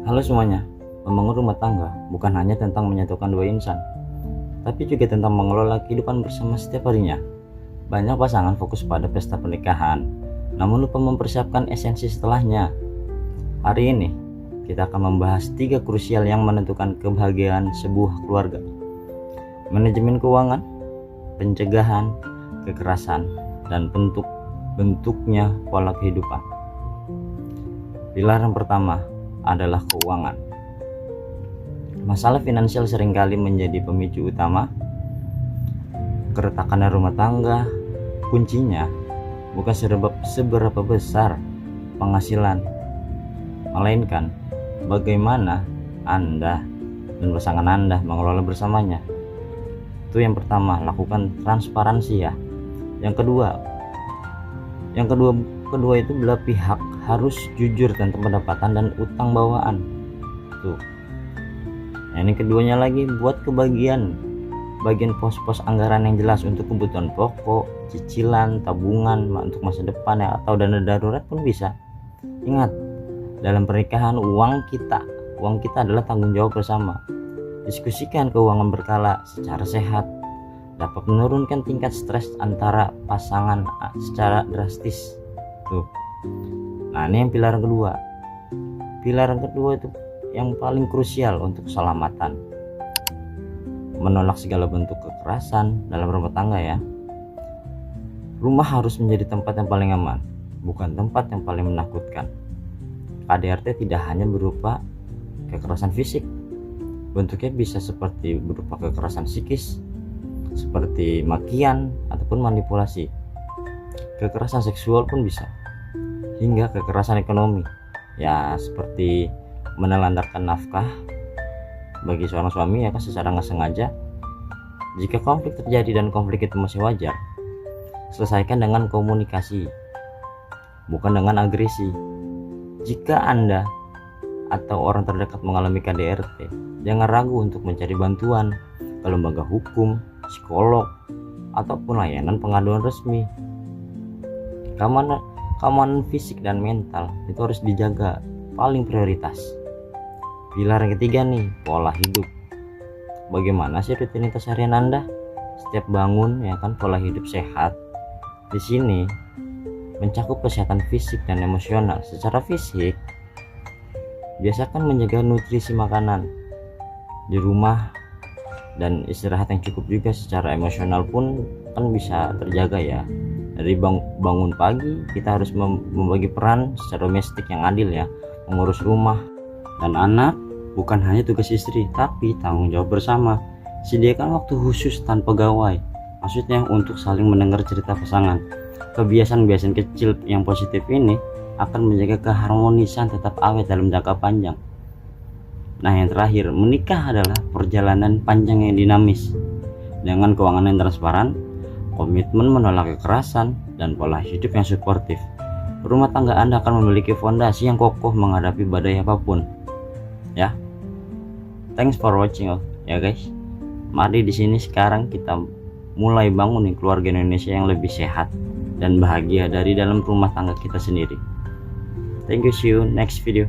Halo semuanya, membangun rumah tangga bukan hanya tentang menyatukan dua insan, tapi juga tentang mengelola kehidupan bersama setiap harinya. Banyak pasangan fokus pada pesta pernikahan, namun lupa mempersiapkan esensi setelahnya. Hari ini, kita akan membahas 3 krusial yang menentukan kebahagiaan sebuah keluarga. Manajemen keuangan, pencegahan, kekerasan, dan bentuknya pola kehidupan. Pilar yang pertama adalah keuangan. Masalah finansial seringkali menjadi pemicu utama keretakan rumah tangga. Kuncinya bukan seberapa besar penghasilan, melainkan bagaimana Anda dan pasangan Anda mengelola bersamanya. Itu yang pertama, lakukan transparansi ya. Yang kedua itu belah pihak harus jujur tentang pendapatan dan utang bawaan. Tuh. Yang keduanya lagi, buat bagian pos-pos anggaran yang jelas untuk kebutuhan pokok, cicilan, tabungan untuk masa depan ya, atau dana darurat pun bisa. Ingat, dalam pernikahan uang kita adalah tanggung jawab bersama. Diskusikan keuangan berkala secara sehat dapat menurunkan tingkat stres antara pasangan secara drastis. Tuh. Nah, ini yang pilar kedua. Pilar yang kedua itu yang paling krusial untuk keselamatan. Menolak segala bentuk kekerasan dalam rumah tangga ya. Rumah harus menjadi tempat yang paling aman, bukan tempat yang paling menakutkan. KDRT tidak hanya berupa kekerasan fisik. Bentuknya bisa seperti berupa kekerasan psikis, seperti makian ataupun manipulasi. Kekerasan seksual pun bisa, hingga kekerasan ekonomi ya, seperti menelantarkan nafkah bagi seorang suami ya kan secara nggak sengaja. Jika konflik terjadi dan konflik itu masih wajar, selesaikan dengan komunikasi, bukan dengan agresi. Jika Anda atau orang terdekat mengalami KDRT, jangan ragu untuk mencari bantuan ke lembaga hukum, psikolog, ataupun layanan pengaduan resmi. Keamanan fisik dan mental itu harus dijaga, paling prioritas. Pilar yang ketiga nih, pola hidup. Bagaimana sih rutinitas harian Anda? Setiap bangun ya kan, pola hidup sehat. Di sini mencakup kesehatan fisik dan emosional. Secara fisik, biasakan menjaga nutrisi makanan di rumah dan istirahat yang cukup juga. Secara emosional pun kan bisa terjaga ya. Dari bangun pagi kita harus membagi peran secara domestik yang adil ya. Mengurus rumah dan anak bukan hanya tugas istri, tapi tanggung jawab bersama. Sediakan waktu khusus tanpa gawai, maksudnya untuk saling mendengar cerita pasangan. Kebiasaan-kebiasaan kecil yang positif ini akan menjaga keharmonisan tetap awet dalam jangka panjang. Nah, yang terakhir, menikah adalah perjalanan panjang yang dinamis. Dengan keuangan yang transparan, komitmen menolak kekerasan, dan pola hidup yang suportif, rumah tangga Anda akan memiliki fondasi yang kokoh menghadapi badai apapun. Ya, thanks for watching ya guys. Mari di sini sekarang kita mulai bangun nih keluarga Indonesia yang lebih sehat dan bahagia dari dalam rumah tangga kita sendiri. Thank you, see you next video.